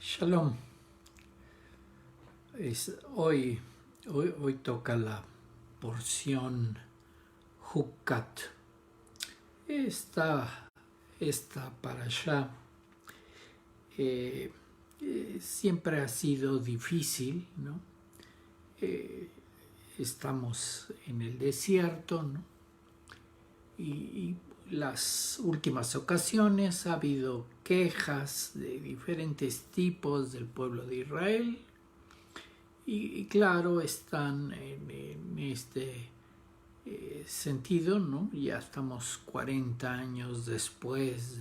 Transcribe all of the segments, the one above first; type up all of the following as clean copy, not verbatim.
Shalom. Hoy toca la porción Hukat. Esta parashá siempre ha sido difícil, ¿no? Estamos en el desierto, ¿no? Y las últimas ocasiones ha habido quejas de diferentes tipos del pueblo de Israel y claro, están en este sentido, ¿no? Ya estamos 40 años después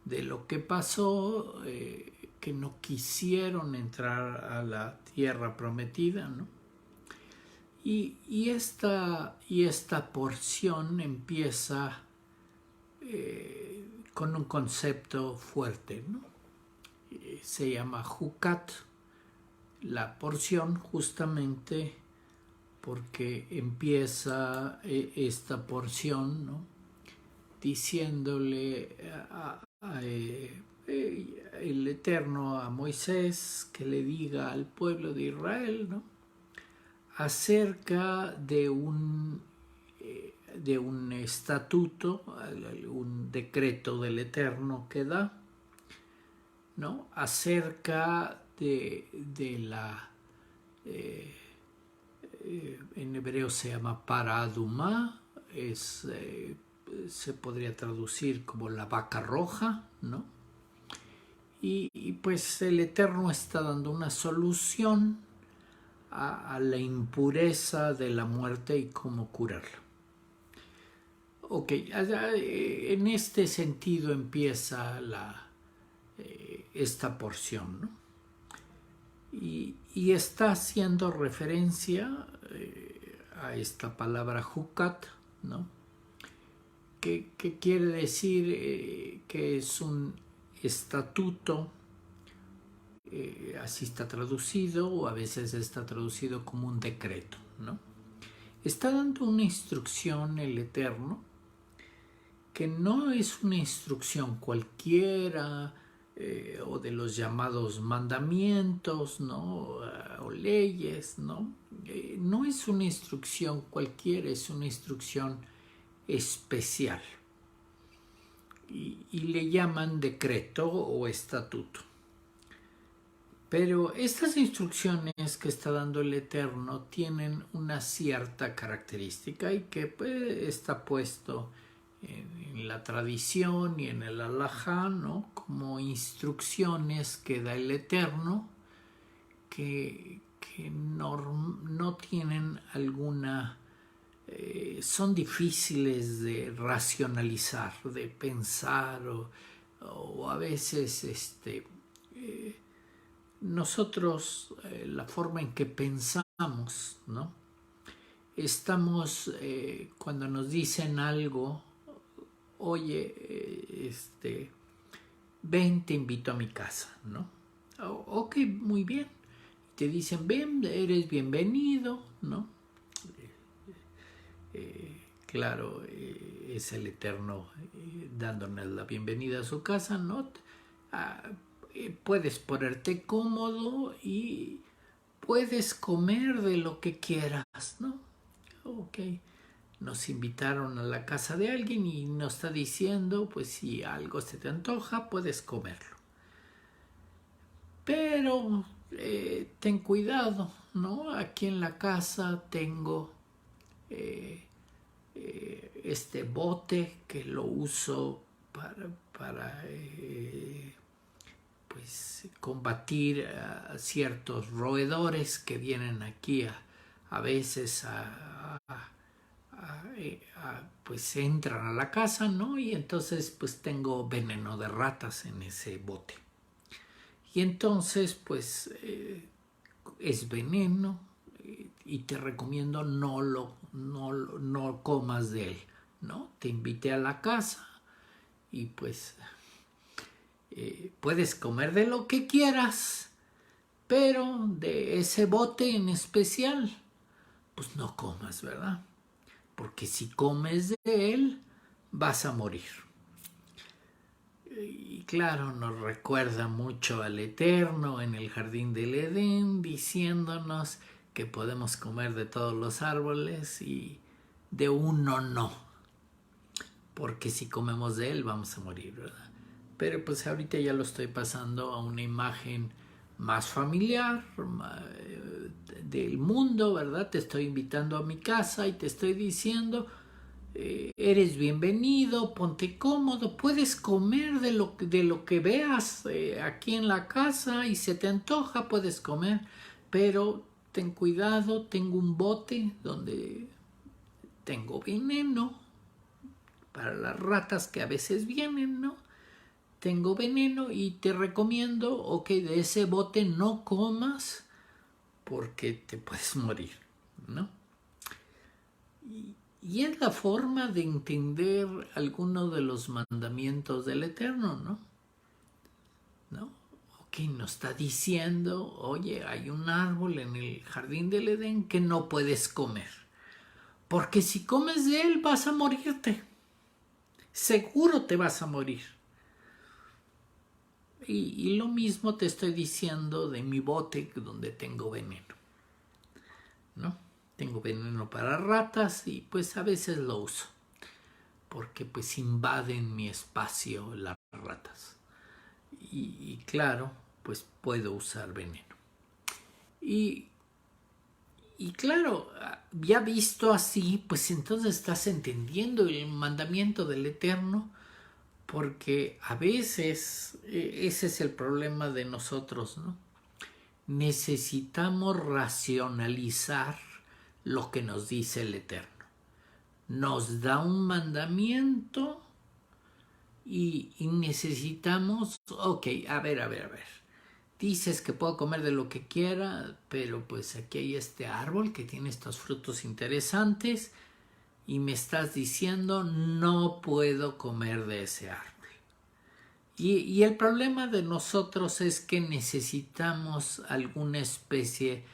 de lo que pasó, que no quisieron entrar a la tierra prometida, ¿no? Y esta porción empieza con un concepto fuerte, ¿no? Se llama Hukat, la porción, justamente porque empieza esta porción, ¿no? Diciéndole el Eterno a Moisés que le diga al pueblo de Israel, ¿no? Acerca de un estatuto, un decreto del Eterno que da, ¿no? Acerca de la, en hebreo se llama paradumá, se podría traducir como la vaca roja, ¿no? Y pues el Eterno está dando una solución a la impureza de la muerte y cómo curarla. Ok, en este sentido empieza esta porción, ¿no? Y está haciendo referencia a esta palabra Hukat, ¿no? Que quiere decir que es un estatuto, así está traducido, o a veces está traducido como un decreto, ¿no? Está dando una instrucción el Eterno, que no es una instrucción cualquiera, o de los llamados mandamientos, ¿no? O leyes, ¿no? No es una instrucción cualquiera, es una instrucción especial. Y le llaman decreto o estatuto. Pero estas instrucciones que está dando el Eterno tienen una cierta característica y que está puesto en la tradición y en el alajá, ¿no? Como instrucciones que da el Eterno que no tienen alguna, son difíciles de racionalizar, de pensar, o a veces nosotros, la forma en que pensamos, ¿no? Estamos, cuando nos dicen algo, oye, ven, te invito a mi casa, ¿no? Ok, muy bien. Te dicen, ven, eres bienvenido, ¿no? Claro, es el Eterno dándonos la bienvenida a su casa, ¿no? Puedes ponerte cómodo y puedes comer de lo que quieras, ¿no? Ok. Nos invitaron a la casa de alguien y nos está diciendo, pues si algo se te antoja, puedes comerlo. Pero ten cuidado, ¿no? Aquí en la casa tengo este bote que lo uso para pues combatir a ciertos roedores que vienen aquí a veces pues entran a la casa, ¿no? Y entonces pues tengo veneno de ratas en ese bote. Y entonces pues es veneno y te recomiendo no comas de él, ¿no? Te invité a la casa y pues puedes comer de lo que quieras, pero de ese bote en especial, pues no comas, ¿verdad? Porque si comes de él, vas a morir. Y claro, nos recuerda mucho al Eterno en el jardín del Edén, diciéndonos que podemos comer de todos los árboles y de uno no, porque si comemos de él vamos a morir, ¿verdad? Pero pues ahorita ya lo estoy pasando a una imagen más familiar del mundo, ¿verdad? Te estoy invitando a mi casa y te estoy diciendo, eres bienvenido, ponte cómodo, puedes comer de lo que veas aquí en la casa y se te antoja, puedes comer, pero ten cuidado, tengo un bote donde tengo veneno para las ratas que a veces vienen, ¿no? Tengo veneno y te recomiendo, ok, de ese bote no comas porque te puedes morir, ¿no? Y es la forma de entender alguno de los mandamientos del Eterno, ¿no? ¿No? Ok, nos está diciendo, oye, hay un árbol en el jardín del Edén que no puedes comer, porque si comes de él vas a morirte, seguro te vas a morir. Y lo mismo te estoy diciendo de mi bote donde tengo veneno, ¿no? Tengo veneno para ratas y pues a veces lo uso, porque pues invaden mi espacio las ratas. Y claro, pues puedo usar veneno. Y claro, ya visto así, pues entonces estás entendiendo el mandamiento del Eterno, porque a veces ese es el problema de nosotros, ¿no? Necesitamos racionalizar lo que nos dice el Eterno. Nos da un mandamiento y necesitamos, ok, a ver. Dices que puedo comer de lo que quiera, pero pues aquí hay este árbol que tiene estos frutos interesantes y me estás diciendo no puedo comer de ese árbol. Y el problema de nosotros es que necesitamos alguna especie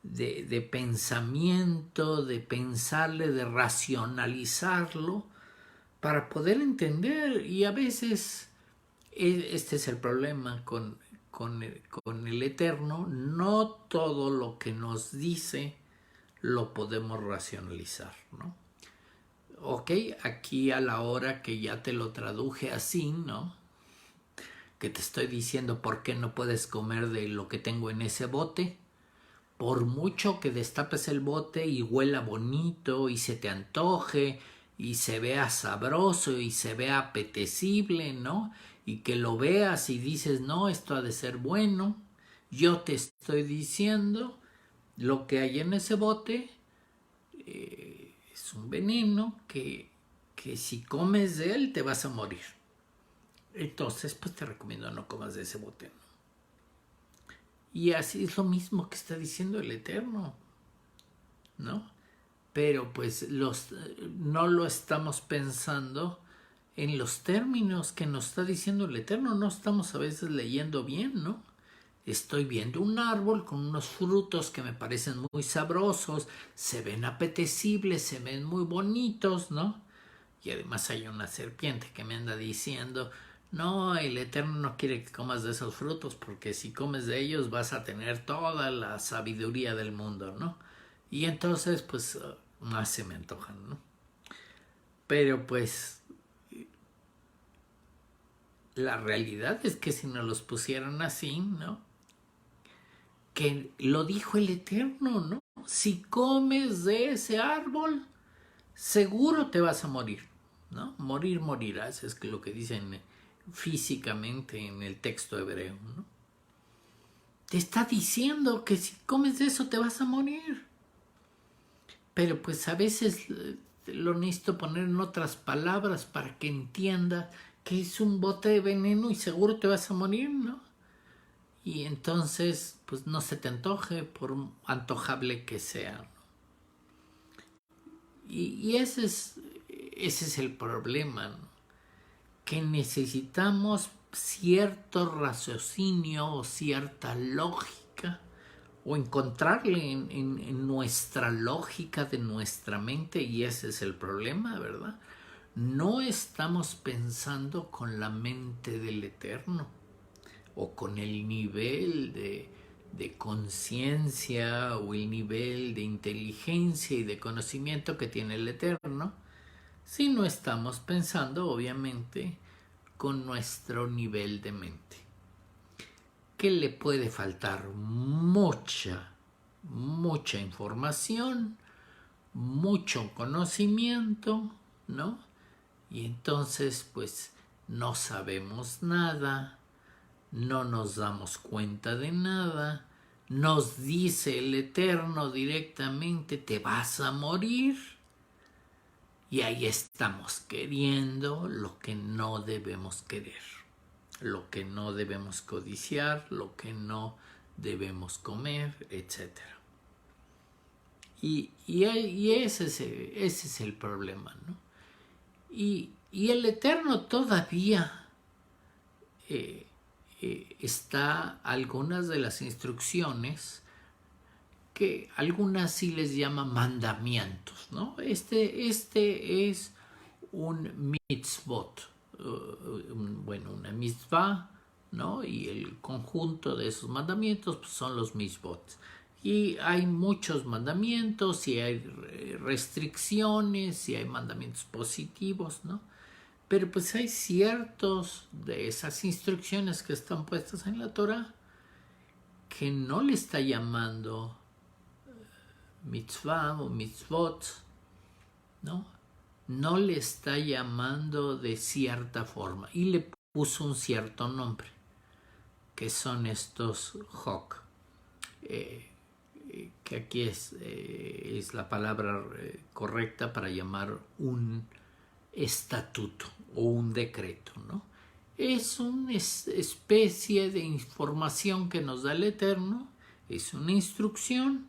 de pensamiento, de pensarle, de racionalizarlo para poder entender. Y a veces este es el problema con el Eterno, no todo lo que nos dice lo podemos racionalizar, ¿no? Ok, aquí a la hora que ya te lo traduje así, ¿no? Que te estoy diciendo por qué no puedes comer de lo que tengo en ese bote. Por mucho que destapes el bote y huela bonito y se te antoje y se vea sabroso y se vea apetecible, ¿no? Y que lo veas y dices, no, esto ha de ser bueno. Yo te estoy diciendo, lo que hay en ese bote es un veneno que si comes de él te vas a morir. Entonces, pues te recomiendo no comas de ese bote, ¿no? Y así es lo mismo que está diciendo el Eterno, ¿no? Pero pues no lo estamos pensando en los términos que nos está diciendo el Eterno. No estamos a veces leyendo bien, ¿no? Estoy viendo un árbol con unos frutos que me parecen muy sabrosos, se ven apetecibles, se ven muy bonitos, ¿no? Y además hay una serpiente que me anda diciendo, no, el Eterno no quiere que comas de esos frutos porque si comes de ellos vas a tener toda la sabiduría del mundo, ¿no? Y entonces pues más se me antojan, ¿no? Pero pues la realidad es que si nos los pusieran así, ¿no? Que lo dijo el Eterno, ¿no? Si comes de ese árbol, seguro te vas a morir, ¿no? Morirás, es lo que dicen físicamente en el texto hebreo, ¿no? Te está diciendo que si comes de eso te vas a morir. Pero pues a veces lo necesito poner en otras palabras para que entienda que es un bote de veneno y seguro te vas a morir, ¿no? Y entonces pues no se te antoje por antojable que sea, ¿no? Y ese es el problema, ¿no? Que necesitamos cierto raciocinio o cierta lógica o encontrarle en nuestra lógica de nuestra mente, y ese es el problema, ¿verdad? no estamos pensando con la mente del Eterno o con el nivel de conciencia o el nivel de inteligencia y de conocimiento que tiene el Eterno, sino estamos pensando obviamente con nuestro nivel de mente. ¿Qué le puede faltar? Mucha información, mucho conocimiento, ¿no? Y entonces pues no sabemos nada, no nos damos cuenta de nada, nos dice el Eterno directamente, te vas a morir, y ahí estamos queriendo lo que no debemos querer, lo que no debemos codiciar, lo que no debemos comer, etc. Y ese es el problema, ¿no? Y el Eterno todavía está algunas de las instrucciones que algunas sí les llama mandamientos, ¿no? Este es un mitzvot, una mitzvah, ¿no? Y el conjunto de esos mandamientos pues, son los mitzvot. Y hay muchos mandamientos, y hay restricciones, y hay mandamientos positivos, ¿no? Pero pues hay ciertos de esas instrucciones que están puestas en la Torah que no le está llamando mitzvah o mitzvot, ¿no? No le está llamando de cierta forma y le puso un cierto nombre, que son estos hok, que aquí es la palabra correcta para llamar un estatuto o un decreto, ¿no? Es una especie de información que nos da el Eterno, es una instrucción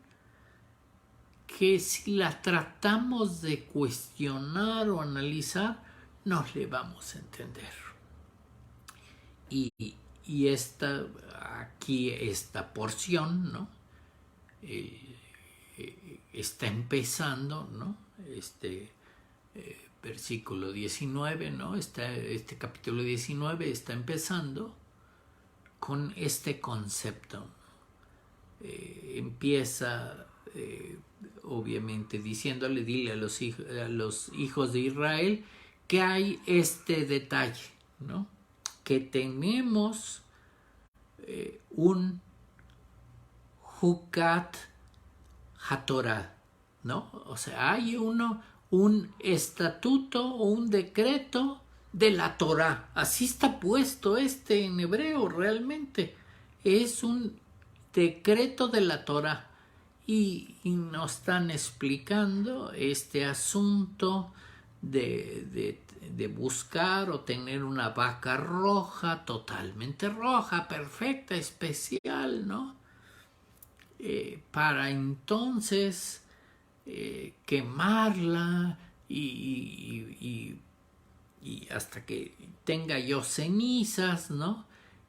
que si la tratamos de cuestionar o analizar, no le vamos a entender. Y esta porción, ¿no? Está empezando, ¿no? Versículo 19, ¿no? Este capítulo 19 está empezando con este concepto. Empieza obviamente diciéndole, dile a los hijos de Israel que hay este detalle, ¿no? Que tenemos un Hukat HaTorah, ¿no? O sea, hay un estatuto o un decreto de la Torah. Así está puesto en hebreo realmente. Es un decreto de la Torah. Y nos están explicando este asunto de buscar o tener una vaca roja, totalmente roja, perfecta, especial, ¿no? Para entonces quemarla y hasta que tenga yo cenizas, ¿no?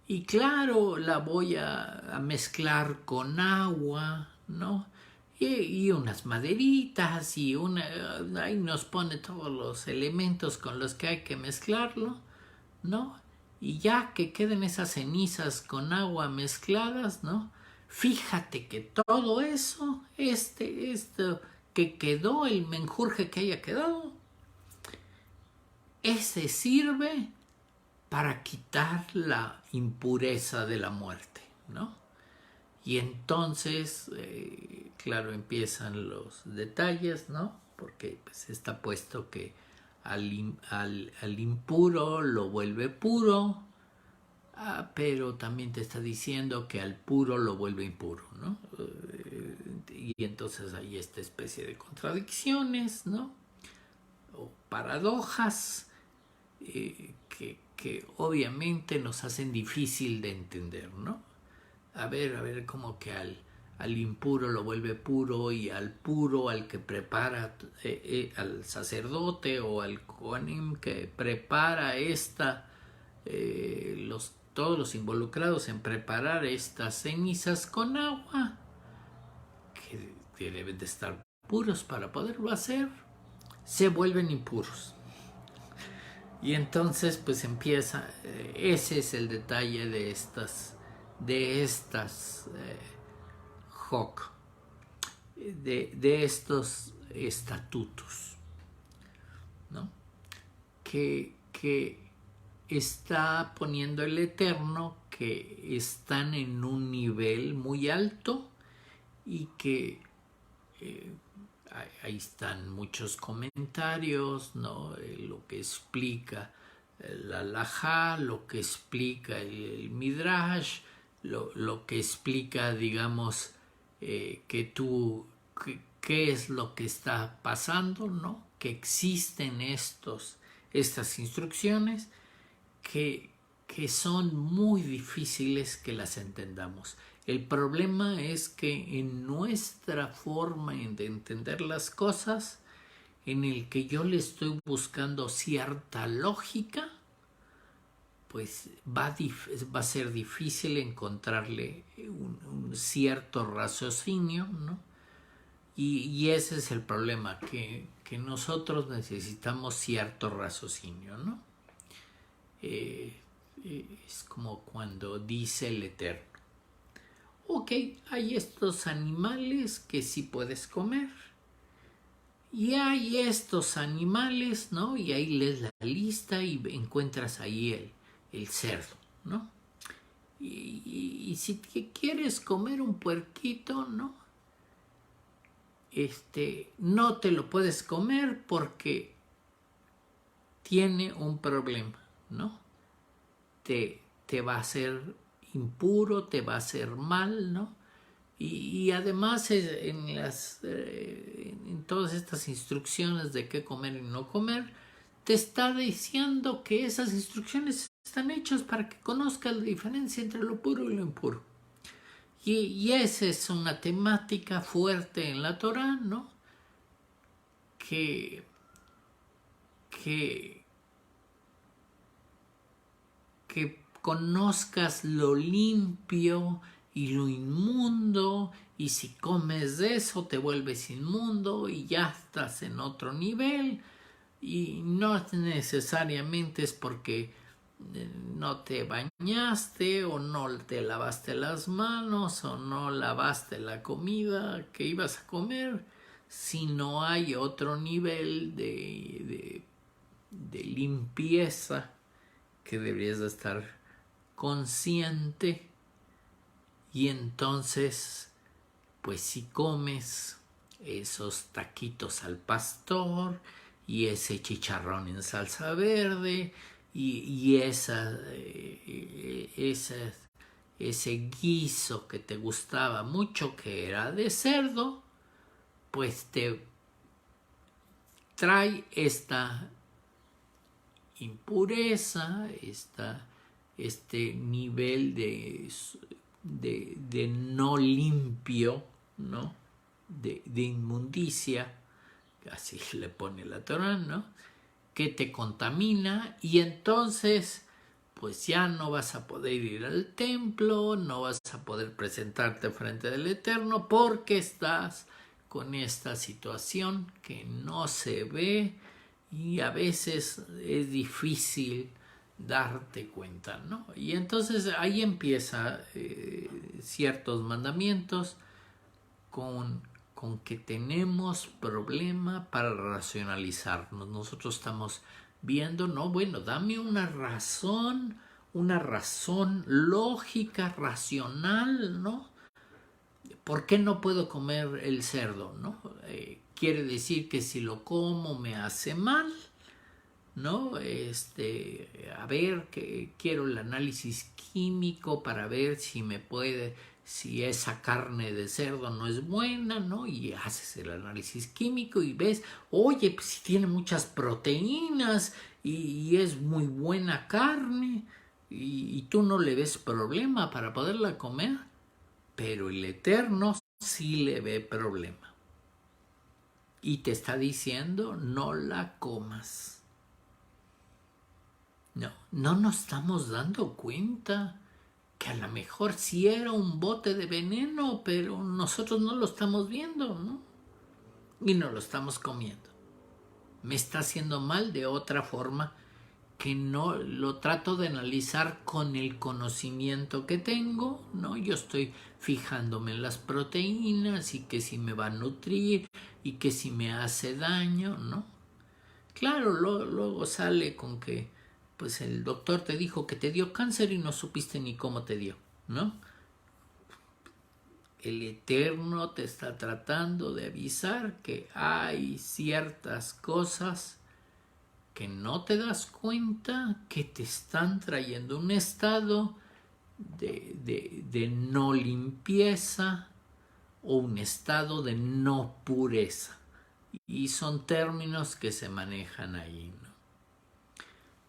Y claro, la voy a mezclar con agua, ¿no? Y unas maderitas y ahí nos pone todos los elementos con los que hay que mezclarlo, ¿no? Y ya que queden esas cenizas con agua mezcladas, ¿no? Fíjate que todo eso, esto que quedó, el menjurje que haya quedado, ese sirve para quitar la impureza de la muerte, ¿no? Y entonces, claro, empiezan los detalles, ¿no? Porque pues, está puesto que al impuro lo vuelve puro, pero también te está diciendo que al puro lo vuelve impuro, ¿no? Y entonces hay esta especie de contradicciones, ¿no? O paradojas que obviamente nos hacen difícil de entender, ¿no? A ver, como que al impuro lo vuelve puro y al puro, al que prepara, al sacerdote o al kohanim que prepara todos los involucrados en preparar estas cenizas con agua, que deben de estar puros para poderlo hacer, se vuelven impuros. Y entonces pues empieza, ese es el detalle de estas JOC, de estos estatutos, ¿no? Que está poniendo el Eterno que están en un nivel muy alto y que ahí están muchos comentarios, ¿no? Lo que explica la halajá, lo que explica el midrash, lo que explica, digamos, qué es lo que está pasando, ¿no? Que existen estas instrucciones que son muy difíciles que las entendamos. El problema es que en nuestra forma de entender las cosas, en el que yo le estoy buscando cierta lógica, pues va a ser difícil encontrarle un cierto raciocinio, ¿no? Y ese es el problema, que nosotros necesitamos cierto raciocinio, ¿no? Es como cuando dice el Eterno: ok, hay estos animales que sí puedes comer, y hay estos animales, ¿no? Y ahí lees la lista y encuentras ahí el cerdo, ¿no? Y si quieres comer un puerquito, ¿no? No te lo puedes comer porque tiene un problema, ¿no? Te va a hacer impuro, te va a hacer mal, ¿no? Y además en todas estas instrucciones de qué comer y no comer, te está diciendo que esas instrucciones están hechas para que conozcas la diferencia entre lo puro y lo impuro. Y esa es una temática fuerte en la Torá, ¿no? Que conozcas lo limpio y lo inmundo, y si comes de eso te vuelves inmundo y ya estás en otro nivel, y no necesariamente es porque no te bañaste o no te lavaste las manos o no lavaste la comida que ibas a comer, sino hay otro nivel de limpieza que deberías de estar consciente. Y entonces, pues si comes esos taquitos al pastor y ese chicharrón en salsa verde y ese guiso que te gustaba mucho, que era de cerdo, pues te trae esta impureza, este nivel de no limpio, ¿no? De inmundicia, así le pone la Torá, ¿no? Que te contamina, y entonces pues ya no vas a poder ir al templo, no vas a poder presentarte frente del Eterno porque estás con esta situación que no se ve y a veces es difícil darte cuenta, ¿no? Y entonces ahí empieza ciertos mandamientos con que tenemos problema para racionalizarnos. Nosotros estamos viendo, no, bueno, dame una razón lógica, racional, ¿no? ¿Por qué no puedo comer el cerdo, no? Quiere decir que si lo como me hace mal, ¿no? A ver, que quiero el análisis químico para ver si esa carne de cerdo no es buena, ¿no? Y haces el análisis químico y ves, oye, pues si tiene muchas proteínas y es muy buena carne y tú no le ves problema para poderla comer, pero el Eterno sí le ve problema. Y te está diciendo, no la comas. No nos estamos dando cuenta que a lo mejor sí era un bote de veneno, pero nosotros no lo estamos viendo, ¿no? Y no lo estamos comiendo. Me está haciendo mal de otra forma que no lo trato de analizar con el conocimiento que tengo, ¿no? Yo estoy fijándome en las proteínas y que si me va a nutrir y que si me hace daño, ¿no? Claro, luego sale con que pues el doctor te dijo que te dio cáncer y no supiste ni cómo te dio, ¿no? El Eterno te está tratando de avisar que hay ciertas cosas que no te das cuenta que te están trayendo un estado de no limpieza o un estado de no pureza. Y son términos que se manejan ahí, ¿no?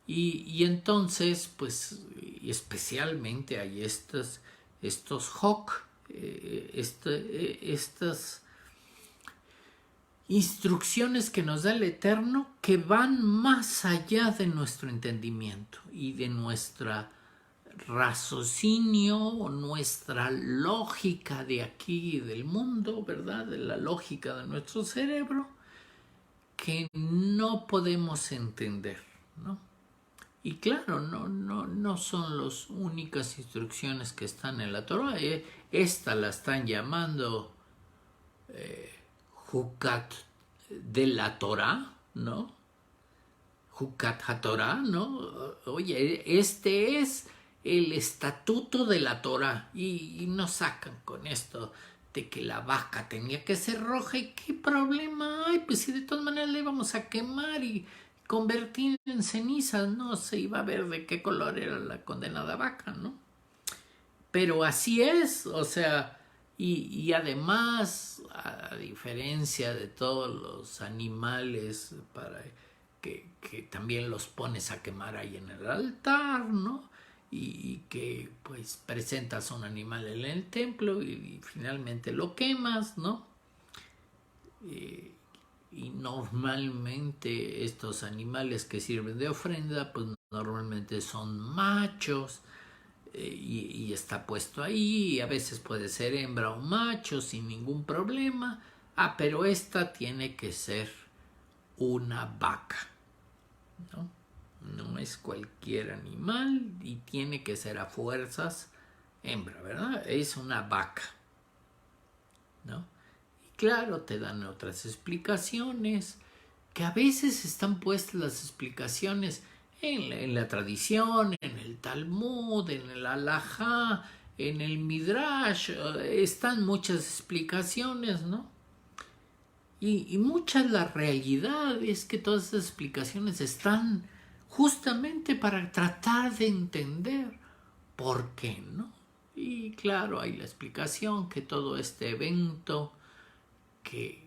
Y entonces, pues, especialmente hay estos HOC, estas instrucciones que nos da el Eterno que van más allá de nuestro entendimiento y de nuestra raciocinio o nuestra lógica de aquí del mundo, ¿verdad? De la lógica de nuestro cerebro que no podemos entender, ¿no? Y claro, no son las únicas instrucciones que están en la Torah. Esta la están llamando Jucat de la Torah, ¿no? Jucat HaTorah, ¿no? Oye, este es el estatuto de la Torah. Y nos sacan con esto de que la vaca tenía que ser roja. ¿Y qué problema hay? Pues si de todas maneras le íbamos a quemar y convertir en cenizas, no se iba a ver de qué color era la condenada vaca, ¿no? Pero así es, o sea, y además, a diferencia de todos los animales que también los pones a quemar ahí en el altar, ¿no? Y que pues presentas un animal en el templo y finalmente lo quemas, ¿no? Y normalmente estos animales que sirven de ofrenda, pues normalmente son machos y está puesto ahí. Y a veces puede ser hembra o macho sin ningún problema. Ah, pero esta tiene que ser una vaca, ¿no? No es cualquier animal y tiene que ser a fuerzas hembra, ¿verdad? Es una vaca, ¿no? Claro, te dan otras explicaciones, que a veces están puestas las explicaciones en la tradición, en el Talmud, en el Halajá, en el Midrash, están muchas explicaciones, ¿no? Y mucha la realidad es que todas esas explicaciones están justamente para tratar de entender por qué, ¿no? Y claro, hay la explicación que todo este evento que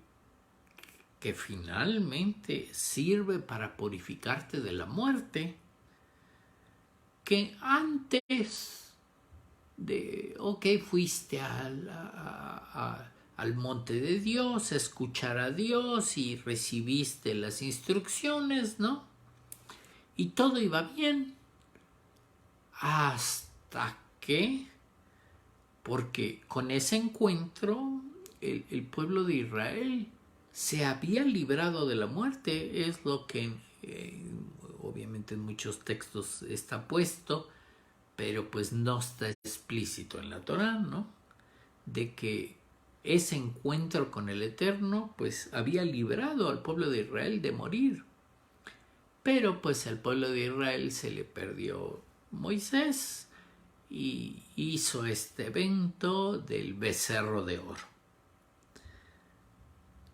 finalmente sirve para purificarte de la muerte, que antes de, fuiste al monte de Dios a escuchar a Dios y recibiste las instrucciones, ¿no? Y todo iba bien hasta que, porque con ese encuentro el pueblo de Israel se había librado de la muerte, es lo que obviamente en muchos textos está puesto, pero pues no está explícito en la Torá, ¿no? De que ese encuentro con el Eterno pues había librado al pueblo de Israel de morir. Pero pues al pueblo de Israel se le perdió Moisés y hizo este evento del becerro de oro.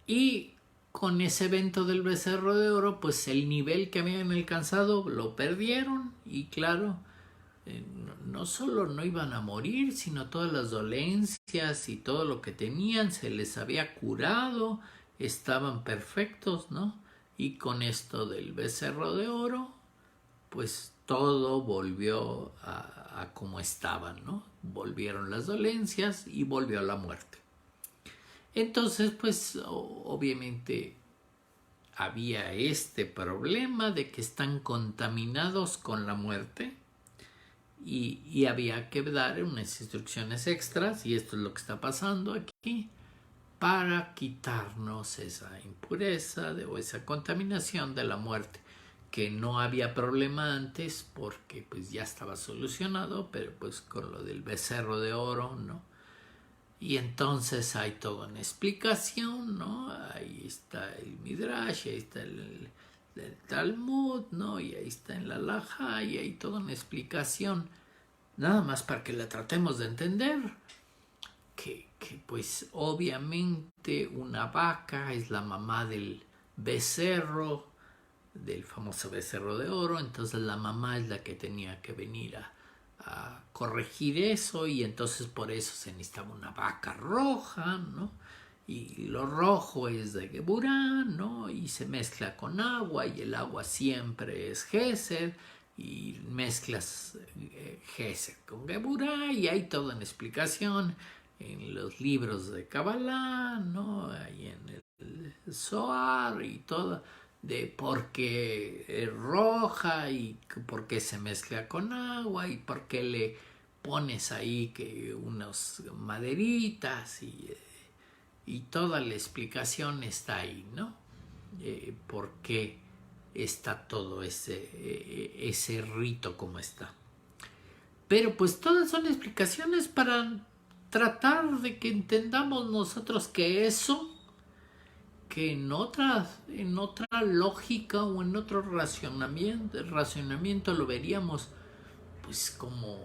Y con ese evento del becerro de oro, pues el nivel que habían alcanzado lo perdieron. Y claro, no solo no iban a morir, sino todas las dolencias y todo lo que tenían se les había curado, estaban perfectos, ¿no? Y con esto del becerro de oro, pues todo volvió a como estaban, ¿no? Volvieron las dolencias y volvió la muerte. Entonces, pues obviamente había este problema de que están contaminados con la muerte y había que dar unas instrucciones extras, y esto es lo que está pasando aquí, para quitarnos esa impureza o esa contaminación de la muerte, que no había problema antes porque pues ya estaba solucionado, pero pues con lo del becerro de oro, ¿no? Y entonces hay toda una explicación, ¿no? Ahí está el Midrash, ahí está el Talmud, ¿no? Y ahí está en la Halajá, y hay toda una explicación, nada más para que la tratemos de entender, que pues obviamente una vaca es la mamá del becerro, del famoso becerro de oro, entonces la mamá es la que tenía que venir a corregir eso, y entonces por eso se necesitaba una vaca roja, ¿no? Y lo rojo es de Geburá, ¿no? Y se mezcla con agua, y el agua siempre es Gesed, y mezclas Gesed con Geburá, y hay toda una explicación en los libros de Kabbalah, ¿no? Ahí en el Zohar y todo, de por qué es roja y por qué se mezcla con agua y por qué le pones ahí que unas maderitas, y toda la explicación está ahí, ¿no? Por qué está todo ese rito como está. Pero pues todas son explicaciones para tratar de que entendamos nosotros que eso, que en otra lógica o en otro racionamiento lo veríamos pues como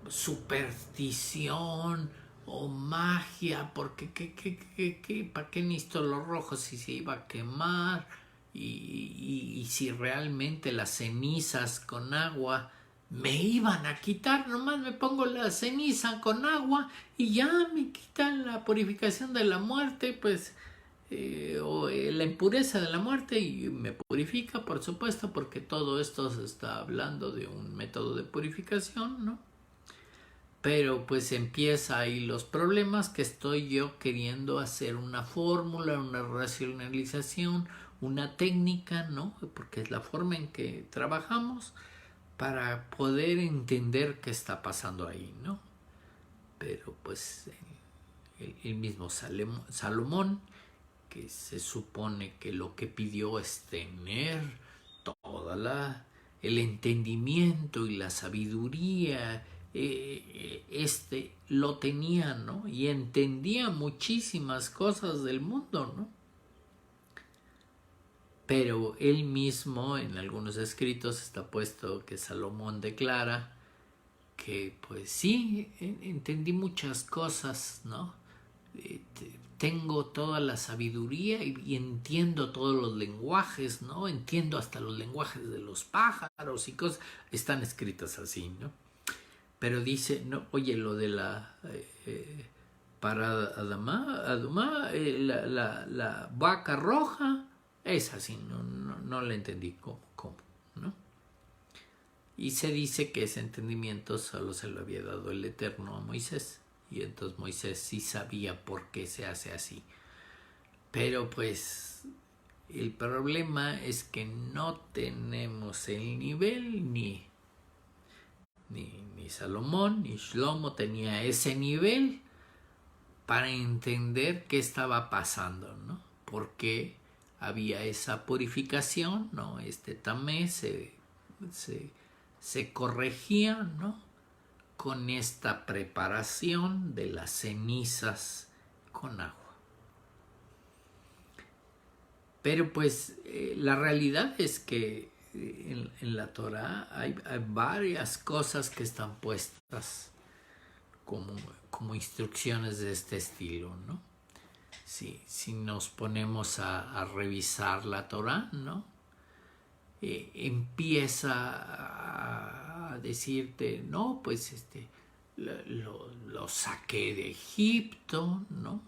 superstición o magia, porque ¿para qué necesito los rojos si se iba a quemar? Y si realmente las cenizas con agua me iban a quitar, nomás me pongo la ceniza con agua y ya me quitan la purificación de la muerte, pues, o la impureza de la muerte, y me purifica, por supuesto, porque todo esto se está hablando de un método de purificación, ¿no? Pero pues empieza ahí los problemas, que estoy yo queriendo hacer una fórmula, una racionalización, una técnica, ¿no? Porque es la forma en que trabajamos para poder entender qué está pasando ahí, ¿no? Pero pues el mismo Salomón, que se supone que lo que pidió es tener toda el entendimiento y la sabiduría, lo tenía, ¿no? Y entendía muchísimas cosas del mundo, ¿no? Pero él mismo, en algunos escritos está puesto que Salomón declara que pues sí, entendí muchas cosas, ¿no? Tengo toda la sabiduría y entiendo todos los lenguajes, ¿no? Entiendo hasta los lenguajes de los pájaros y cosas, están escritas así, ¿no? Pero dice, no, oye, lo de la para Adumá, la vaca roja, es así, no la entendí cómo, ¿no? Y se dice que ese entendimiento solo se lo había dado el Eterno a Moisés, y entonces Moisés sí sabía por qué se hace así. Pero pues el problema es que no tenemos el nivel, ni Salomón ni Shlomo tenía ese nivel para entender qué estaba pasando, ¿no? Porque había esa purificación, ¿no? Tamé se corregía, ¿no? Con esta preparación de las cenizas con agua. Pero pues la realidad es que en la Torah hay varias cosas que están puestas como instrucciones de este estilo, ¿no? Si nos ponemos a revisar la Torah, ¿no? Empieza a decirte, no, pues lo saqué de Egipto, ¿no?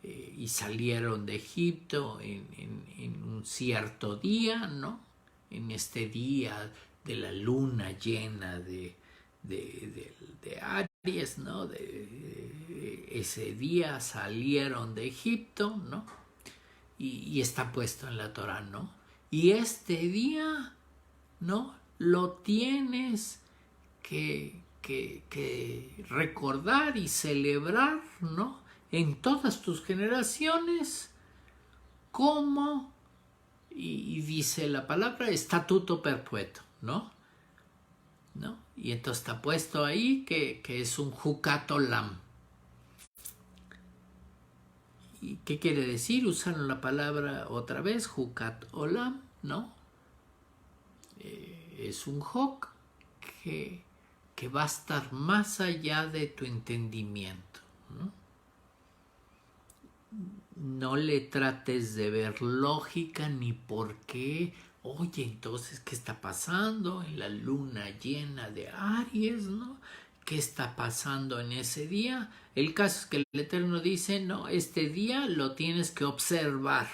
Y salieron de Egipto en un cierto día, ¿no? En este día de la luna llena de Aries, ¿no? Ese día salieron de Egipto, ¿no? Y está puesto en la Torah, ¿no? Y este día, ¿no? Lo tienes que recordar y celebrar, ¿no? En todas tus generaciones como y dice la palabra estatuto perpetuo, ¿no? Y entonces está puesto ahí que es un jucat olam. ¿Y qué quiere decir? Usaron la palabra otra vez, jucat olam, ¿no? Es un hok que va a estar más allá de tu entendimiento, ¿no? No le trates de ver lógica ni por qué. Oye, entonces, ¿qué está pasando en la luna llena de Aries, no? ¿Qué está pasando en ese día? El caso es que el Eterno dice, no, este día lo tienes que observar.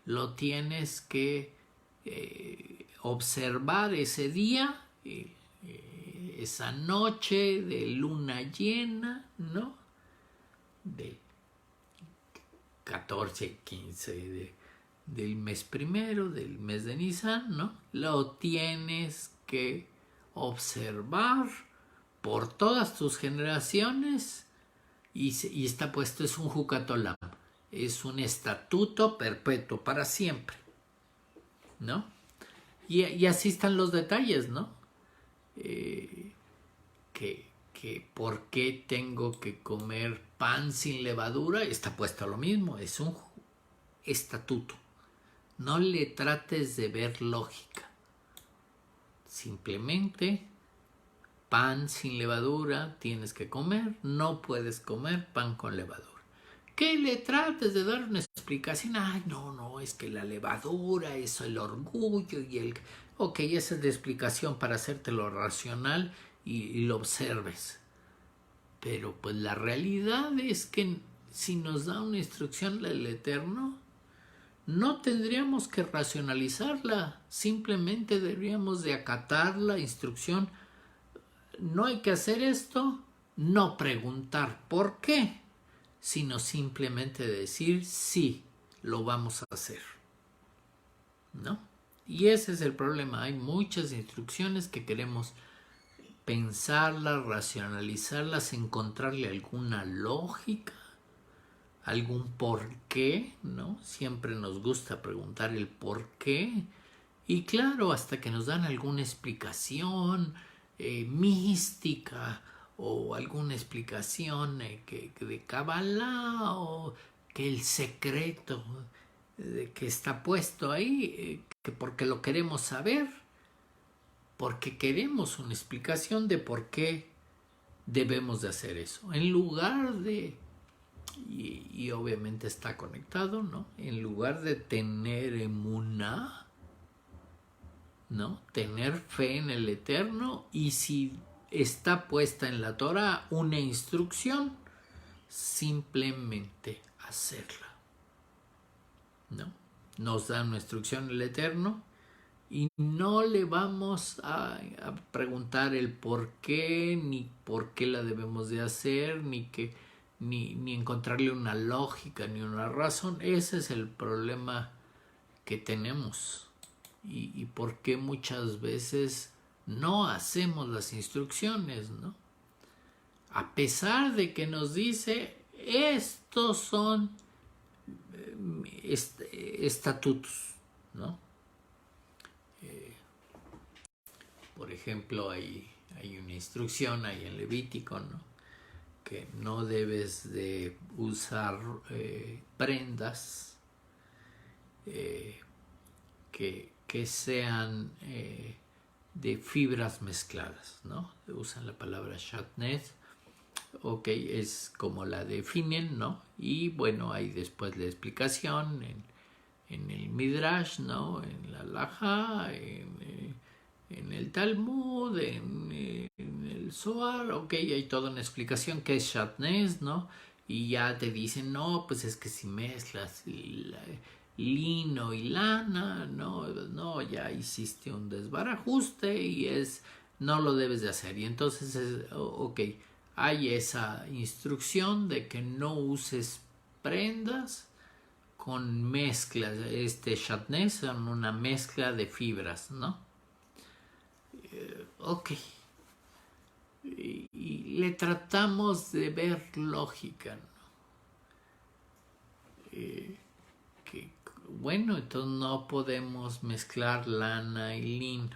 Lo tienes que observar ese día, esa noche de luna llena, ¿no? De 14, 15 del mes primero, del mes de Nisan, ¿no? Lo tienes que observar por todas tus generaciones y está puesto, es un jucat olam, es un estatuto perpetuo para siempre, ¿no? Y así están los detalles, ¿no? Que por qué tengo que comer pan sin levadura, está puesto lo mismo, es un estatuto. No le trates de ver lógica. Simplemente pan sin levadura tienes que comer, no puedes comer pan con levadura. Que le trates de dar una explicación, ay, no, es que la levadura es el orgullo y el... Ok, esa es la explicación para hacértelo racional y lo observes. Pero pues la realidad es que si nos da una instrucción el Eterno, no tendríamos que racionalizarla, simplemente deberíamos de acatar la instrucción. No hay que hacer esto, no preguntar por qué, sino simplemente decir sí, lo vamos a hacer, ¿no? Y ese es el problema, hay muchas instrucciones que queremos pensarlas, racionalizarlas, encontrarle alguna lógica, algún por qué, ¿no? Siempre nos gusta preguntar el por qué. Y claro, hasta que nos dan alguna explicación mística o alguna explicación de Kabbalah o que el secreto que está puesto ahí, que porque lo queremos saber, porque queremos una explicación de por qué debemos de hacer eso. En lugar de, y obviamente está conectado, ¿no? En lugar de tener emuná, ¿no? Tener fe en el Eterno, y si está puesta en la Torah una instrucción, simplemente hacerla, ¿no? Nos da una instrucción el Eterno y no le vamos a preguntar el por qué, ni por qué la debemos de hacer, ni encontrarle una lógica, ni una razón. Ese es el problema que tenemos. Y por qué muchas veces no hacemos las instrucciones, ¿no? A pesar de que nos dice, estos son estatutos, ¿no? Por ejemplo, hay una instrucción ahí en Levítico, ¿no? Que no debes de usar prendas que sean de fibras mezcladas, ¿no? Usan la palabra shatnez, ok, es como la definen, ¿no? Y bueno, hay después la explicación en el Midrash, ¿no? En la Halajá, en el Talmud, en el Zohar, ok, hay toda una explicación que es shatnez, ¿no? Y ya te dicen, no, pues es que si mezclas lino y lana, no, ya hiciste un desbarajuste y no lo debes de hacer. Y entonces, ok, hay esa instrucción de que no uses prendas con mezclas, shatnez son una mezcla de fibras, ¿no? Ok. Y le tratamos de ver lógica, ¿no? bueno, entonces no podemos mezclar lana y lino.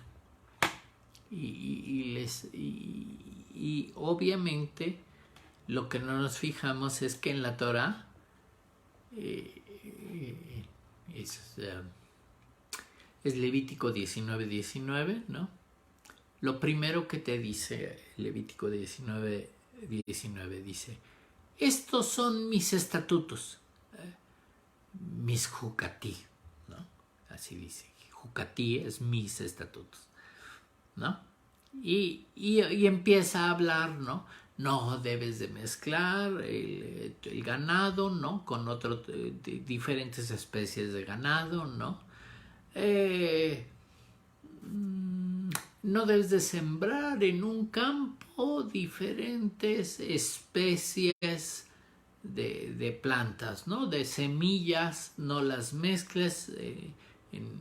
Y obviamente lo que no nos fijamos es que en la Torah es Levítico 19:19, ¿no? Lo primero que te dice Levítico 19:19 dice: estos son mis estatutos, mis jukatí, ¿no? Así dice, jukatí es mis estatutos, ¿no? Y empieza a hablar, ¿no? No debes de mezclar el ganado, ¿no? Con diferentes especies de ganado, ¿no? No debes de sembrar en un campo diferentes especies de plantas, ¿no? De semillas, no las mezcles en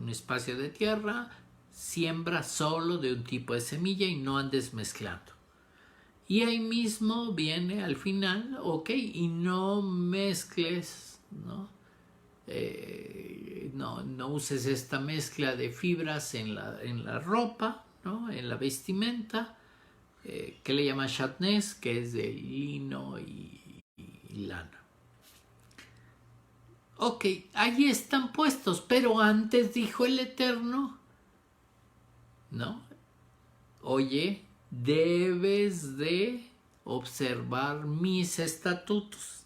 un espacio de tierra, siembra solo de un tipo de semilla y no andes mezclando. Y ahí mismo viene al final, ok, y no mezcles, ¿no? No uses esta mezcla de fibras en la ropa, ¿no? En la vestimenta, que le llama shatnez, que es de lino y lana. Ok, ahí están puestos, pero antes dijo el Eterno, ¿no? Oye, debes de observar mis estatutos.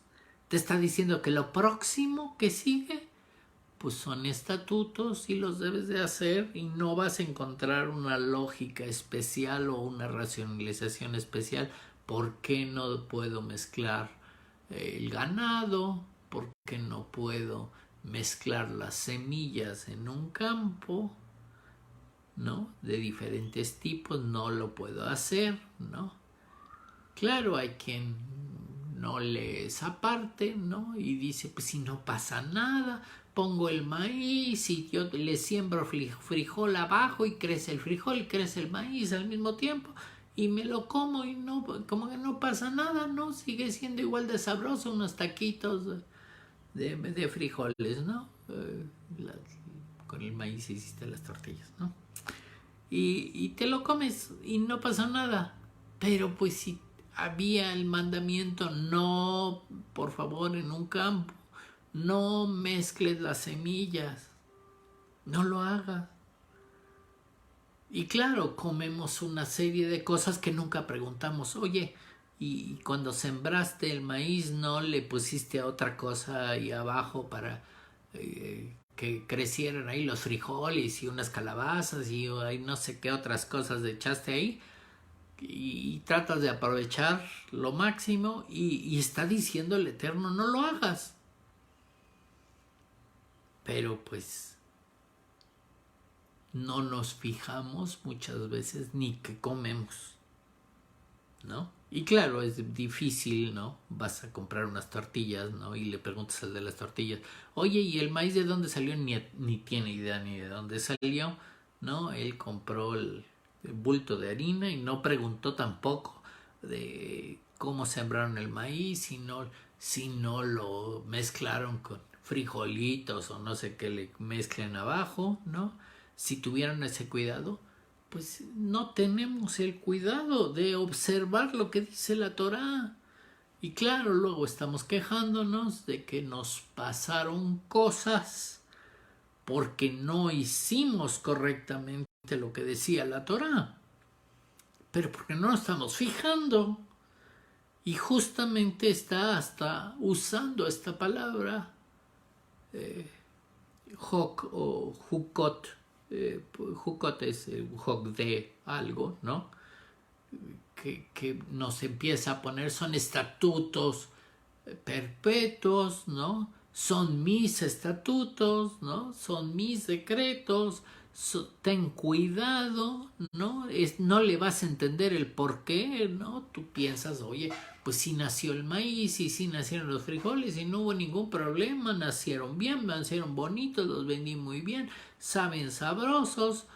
Te está diciendo que lo próximo que sigue, pues son estatutos y los debes de hacer, y no vas a encontrar una lógica especial o una racionalización especial. ¿Por qué no puedo mezclar el ganado? ¿Por qué no puedo mezclar las semillas en un campo, ¿no? De diferentes tipos, no lo puedo hacer, ¿no? Claro, hay quien no lee esa parte, ¿no? Y dice, pues si no pasa nada, pongo el maíz y yo le siembro frijol abajo y crece el frijol y crece el maíz al mismo tiempo y me lo como y no, como que no pasa nada, ¿no? Sigue siendo igual de sabroso unos taquitos de frijoles, ¿no? Con el maíz hiciste las tortillas, ¿no? Y te lo comes y no pasa nada. Pero pues si había el mandamiento, no, por favor, en un campo, no mezcles las semillas, no lo hagas. Y claro, comemos una serie de cosas que nunca preguntamos. Oye, y cuando sembraste el maíz, ¿no le pusiste a otra cosa ahí abajo para que crecieran ahí los frijoles y unas calabazas y no sé qué otras cosas echaste ahí? Y tratas de aprovechar lo máximo y está diciendo el Eterno, no lo hagas. Pero pues no nos fijamos muchas veces ni qué comemos, ¿no? Y claro, es difícil, ¿no? Vas a comprar unas tortillas, ¿no? Y le preguntas al de las tortillas, oye, ¿y el maíz de dónde salió? Ni tiene idea ni de dónde salió, ¿no? Él compró el bulto de harina y no preguntó tampoco de cómo sembraron el maíz, si no lo mezclaron con frijolitos o no sé qué le mezclen abajo, ¿no? Si tuvieran ese cuidado, pues no tenemos el cuidado de observar lo que dice la Torá. Y claro, luego estamos quejándonos de que nos pasaron cosas porque no hicimos correctamente lo que decía la Torá. Pero porque no nos estamos fijando. Y justamente está hasta usando esta palabra, Hok o Hukot. Hukot es Hok de algo, ¿no? Que nos empieza a poner, son estatutos perpetuos, ¿no? Son mis estatutos, ¿no? Son mis decretos, ten cuidado, ¿no? No le vas a entender el por qué, ¿no? Tú piensas, oye, pues sí nació el maíz y sí nacieron los frijoles y no hubo ningún problema, nacieron bien, nacieron bonitos, los vendí muy bien, saben sabrosos,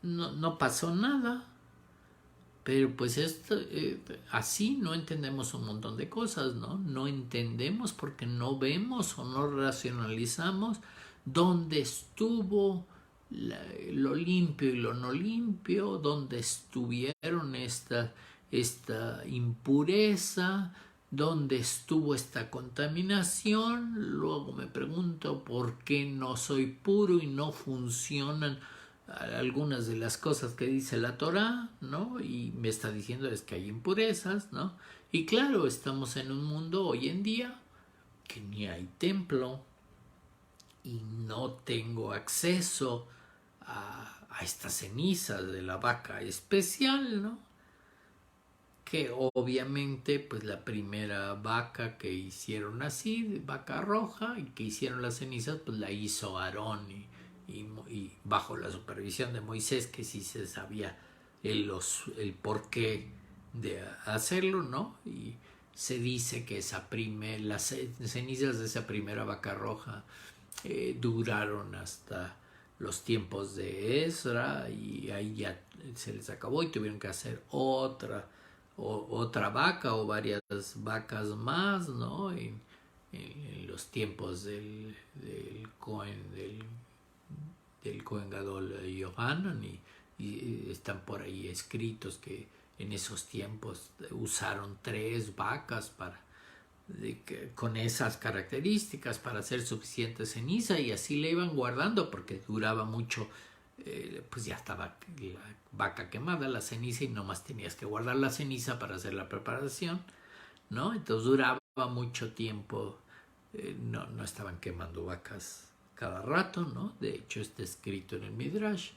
no pasó nada. Pero pues esto, así no entendemos un montón de cosas, ¿no? No entendemos porque no vemos o no racionalizamos dónde estuvo lo limpio y lo no limpio, dónde estuvieron esta impureza, dónde estuvo esta contaminación. Luego me pregunto por qué no soy puro y no funcionan algunas de las cosas que dice la Torá, ¿no? Y me está diciendo es que hay impurezas, ¿no? Y claro, estamos en un mundo hoy en día que ni hay templo y no tengo acceso a estas cenizas de la vaca especial, ¿no? Que obviamente pues la primera vaca que hicieron así, vaca roja, y que hicieron las cenizas, pues la hizo Aarón y bajo la supervisión de Moisés, que sí se sabía el porqué de hacerlo, ¿no? Y se dice que las cenizas de esa primera vaca roja duraron hasta los tiempos de Ezra, y ahí ya se les acabó y tuvieron que hacer otra vaca o varias vacas más, ¿no? En los tiempos del Cohen Gadol Yohanan, y están por ahí escritos que en esos tiempos usaron 3 vacas con esas características para hacer suficiente ceniza, y así le iban guardando porque duraba mucho. Pues ya estaba la vaca quemada, la ceniza, y nomás tenías que guardar la ceniza para hacer la preparación, ¿no? Entonces duraba mucho tiempo, no estaban quemando vacas cada rato, ¿no? De hecho está escrito en el Midrash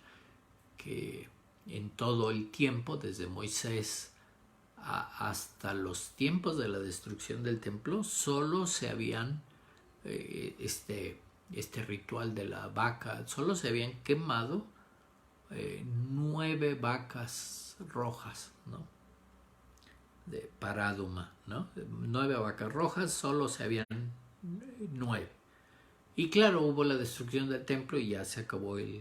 que en todo el tiempo, desde Moisés hasta los tiempos de la destrucción del templo, solo se habían este ritual de la vaca, solo se habían quemado 9 vacas rojas, ¿no? De Paraduma, ¿no? 9 vacas rojas, solo se habían 9. Y claro, hubo la destrucción del templo y ya se acabó el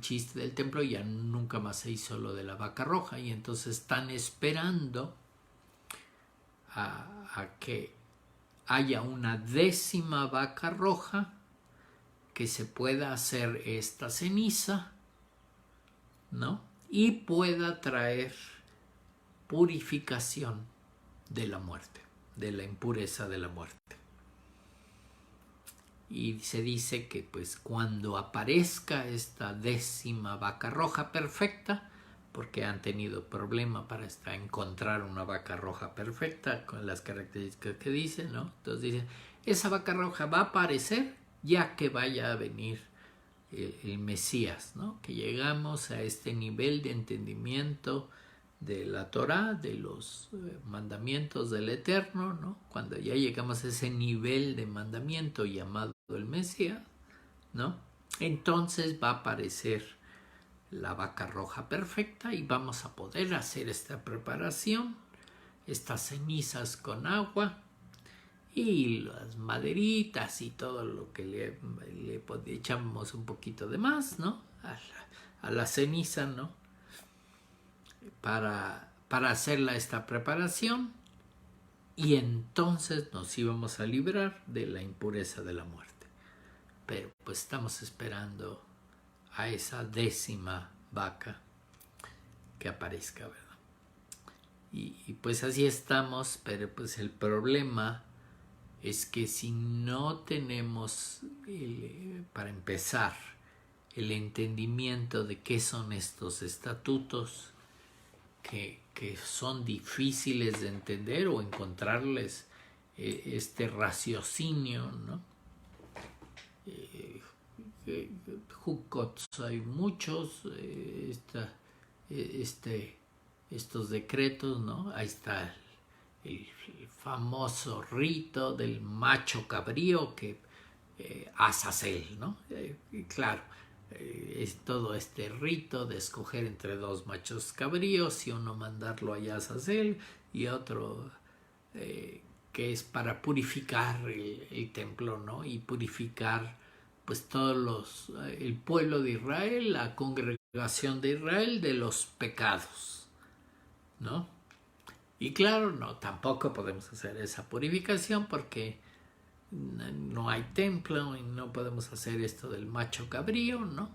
chiste del templo, y ya nunca más se hizo lo de la vaca roja, y entonces están esperando a que haya una 10ª vaca roja que se pueda hacer esta ceniza, ¿no? Y pueda traer purificación de la muerte, de la impureza de la muerte. Y se dice que pues cuando aparezca esta 10ª vaca roja perfecta, porque han tenido problema para encontrar una vaca roja perfecta con las características que dicen, ¿no? Entonces dicen, esa vaca roja va a aparecer ya que vaya a venir el Mesías, ¿no? Que llegamos a este nivel de entendimiento de la Torá, de los mandamientos del Eterno, ¿no? Cuando ya llegamos a ese nivel de mandamiento llamado el Mesías, ¿no? Entonces va a aparecer la vaca roja perfecta y vamos a poder hacer esta preparación, estas cenizas con agua y las maderitas y todo lo que le echamos un poquito de más, ¿no? A la ceniza, ¿no? Para hacerla esta preparación, y entonces nos íbamos a librar de la impureza de la muerte. Pero pues estamos esperando a esa 10ª vaca que aparezca, ¿verdad? Y pues así estamos, pero pues el problema es que si no tenemos, para empezar, el entendimiento de qué son estos estatutos, que son difíciles de entender o encontrarles este raciocinio, ¿no? Hukots hay muchos, estos decretos, ¿no? Ahí está el famoso rito del macho cabrío que Azazel, ¿no? Claro, es todo este rito de escoger entre 2 machos cabríos y uno mandarlo allá a Azazel y otro que es para purificar el templo, ¿no? Y purificar pues el pueblo de Israel, la congregación congregación de Israel de los pecados, ¿no? Y claro, no, tampoco podemos hacer esa purificación porque no hay templo y no podemos hacer esto del macho cabrío, ¿no?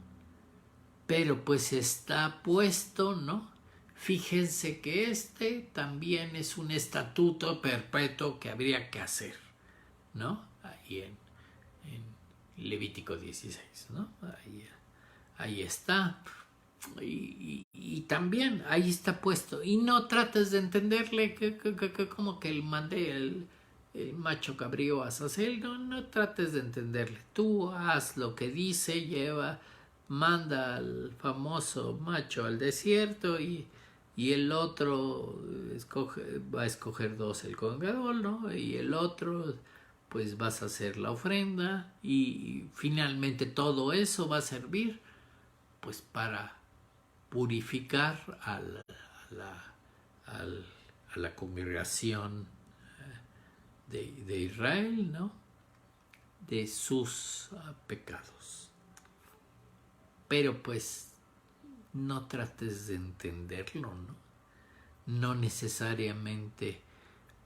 Pero pues está puesto, ¿no? Fíjense que este también es un estatuto perpetuo que habría que hacer, ¿no? Ahí en Levítico 16, ¿no? Ahí está. Y también ahí está puesto. Y no trates de entenderle como que el mandé el macho cabrío a Azazel. No trates de entenderle. Tú haz lo que dice, manda al famoso macho al desierto y el otro va a escoger 2 el colgador, ¿no? Y el otro pues vas a hacer la ofrenda y finalmente todo eso va a servir pues para purificar a la congregación de Israel, ¿no? De sus pecados. Pero pues no trates de entenderlo, ¿no? No necesariamente,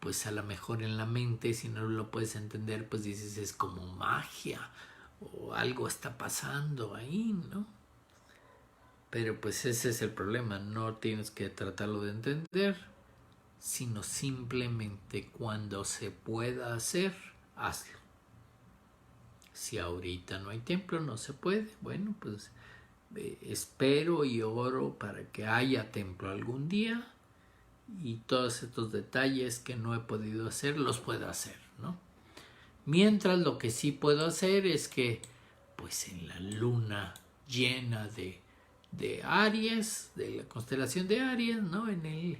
pues a lo mejor en la mente, si no lo puedes entender, pues dices es como magia o algo está pasando ahí, ¿no? Pero pues ese es el problema, no tienes que tratarlo de entender, sino simplemente cuando se pueda hacer, hazlo. Si ahorita no hay templo, no se puede, bueno, pues espero y oro para que haya templo algún día y todos estos detalles que no he podido hacer, los puedo hacer, ¿no? Mientras lo que sí puedo hacer es que, pues en la luna llena de Aries, de la constelación de Aries, ¿no? En el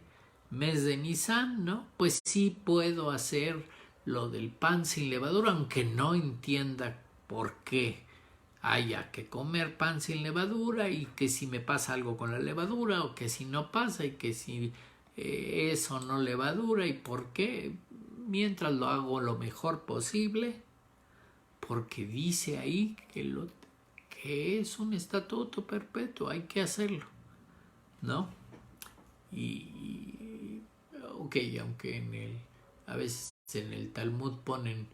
mes de Nisan, ¿no? Pues sí puedo hacer lo del pan sin levadura, aunque no entienda por qué haya que comer pan sin levadura y que si me pasa algo con la levadura o que si no pasa y que si eso no levadura y por qué, mientras lo hago lo mejor posible, porque dice ahí que es un estatuto perpetuo, hay que hacerlo, ¿no? Y ok, aunque a veces en el Talmud ponen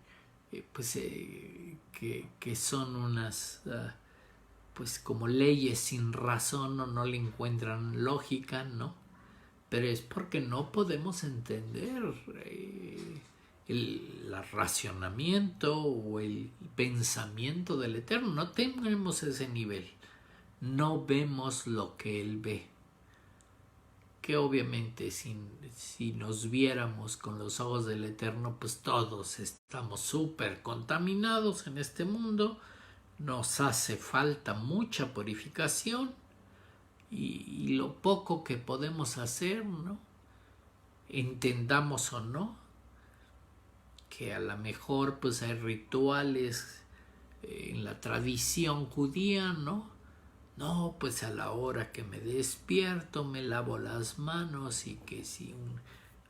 que son unas pues como leyes sin razón o no le encuentran lógica, ¿no? Pero es porque no podemos entender el racionamiento o el pensamiento del Eterno. No tenemos ese nivel. No vemos lo que Él ve. Que obviamente si nos viéramos con los ojos del Eterno, pues todos estamos súper contaminados en este mundo. Nos hace falta mucha purificación. Y lo poco que podemos hacer, ¿no? Entendamos o no, que a lo mejor pues hay rituales en la tradición judía, ¿no? No, pues a la hora que me despierto me lavo las manos y que si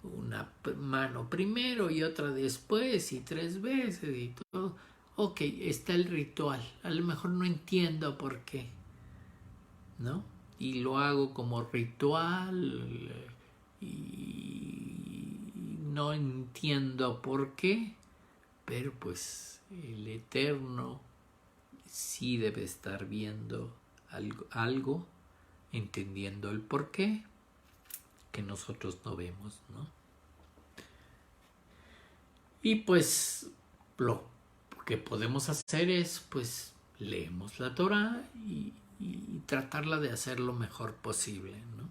una mano primero y otra después y 3 veces y todo. Ok, está el ritual. A lo mejor no entiendo por qué, ¿no? Y lo hago como ritual y no entiendo por qué, pero pues el Eterno sí debe estar viendo algo entendiendo el por qué que nosotros no vemos, ¿no? Y pues lo que podemos hacer es pues leemos la Torah y tratarla de hacer lo mejor posible, ¿no?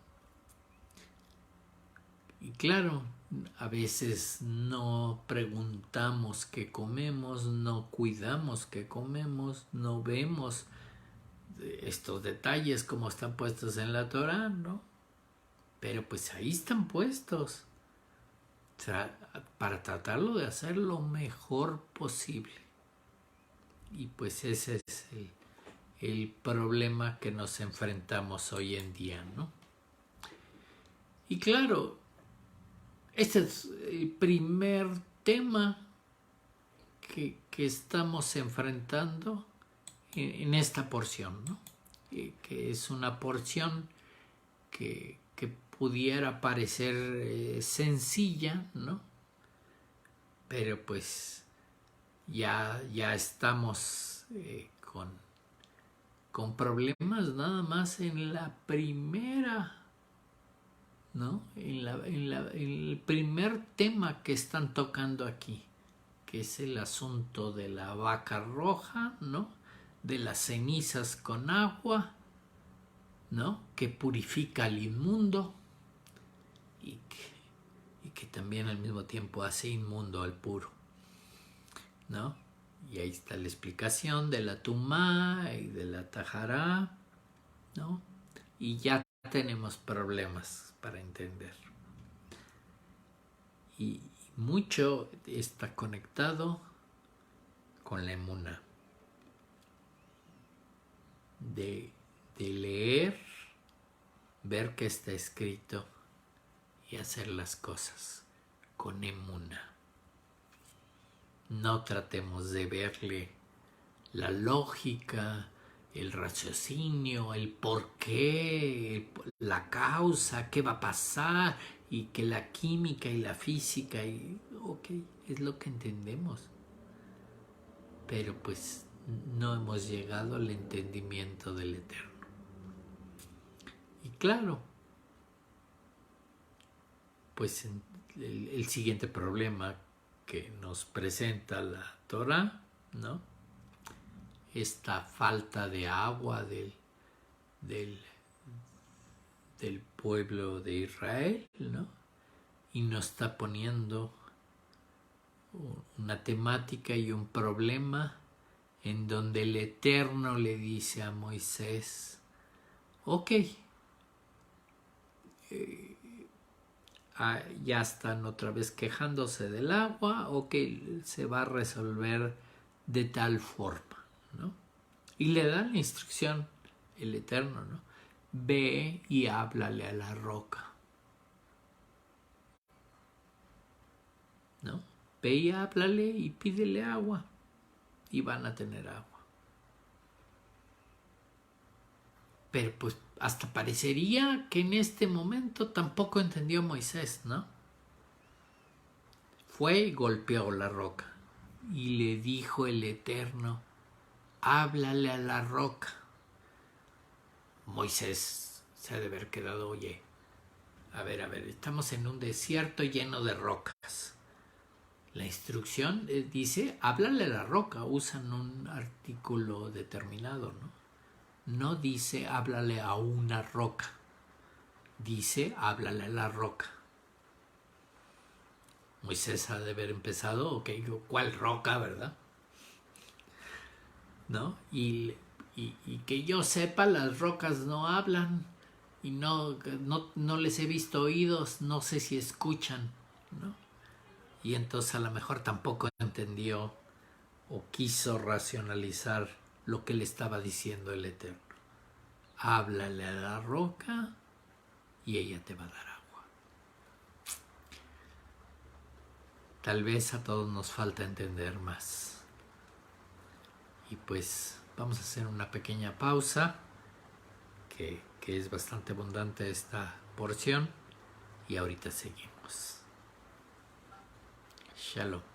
Y claro, a veces no preguntamos qué comemos, no cuidamos qué comemos, no vemos estos detalles como están puestos en la Torah, ¿no? Pero pues ahí están puestos para tratarlo de hacer lo mejor posible. Y pues ese es el problema que nos enfrentamos hoy en día, ¿no? Y claro, este es el primer tema que estamos enfrentando en esta porción, ¿no? que es una porción que pudiera parecer sencilla, ¿no? Pero pues ya estamos con problemas nada más en la primera, ¿no? En el primer tema que están tocando aquí, que es el asunto de la vaca roja, ¿no? De las cenizas con agua, ¿no? Que purifica al inmundo y que también al mismo tiempo hace inmundo al puro, ¿no? Y ahí está la explicación de la tumá y de la tajará, ¿no? Y ya tenemos problemas para entender. Y mucho está conectado con la emuná. De leer, ver qué está escrito y hacer las cosas con emuná. No tratemos de verle la lógica, el raciocinio, el por qué, la causa, qué va a pasar, y que la química y la física, y ok, es lo que entendemos. Pero pues no hemos llegado al entendimiento del Eterno. Y claro, pues el siguiente problema que nos presenta la Torah, ¿no? Esta falta de agua del pueblo de Israel, ¿no? Y nos está poniendo una temática y un problema en donde el Eterno le dice a Moisés, ok, ya están otra vez quejándose del agua, ok, se va a resolver de tal forma, ¿no? Y le da la instrucción el Eterno, ¿no? Ve y háblale a la roca, ¿no? Ve y háblale y pídele agua y van a tener agua. Pero pues hasta parecería que en este momento tampoco entendió Moisés, ¿no? Fue y golpeó la roca y le dijo el Eterno, háblale a la roca. Moisés se ha de haber quedado, oye, a ver, estamos en un desierto lleno de rocas. La instrucción dice, háblale a la roca, usan un artículo determinado, ¿no? No dice, háblale a una roca, dice, háblale a la roca. Moisés ha de haber empezado, ok, ¿cuál roca, verdad? ¿No? Y que yo sepa, las rocas no hablan y no les he visto oídos, no sé si escuchan, ¿no? Y entonces a lo mejor tampoco entendió o quiso racionalizar lo que le estaba diciendo el Eterno. Háblale a la roca y ella te va a dar agua. Tal vez a todos nos falta entender más. Y pues vamos a hacer una pequeña pausa, que es bastante abundante esta porción, y ahorita seguimos. Shalom.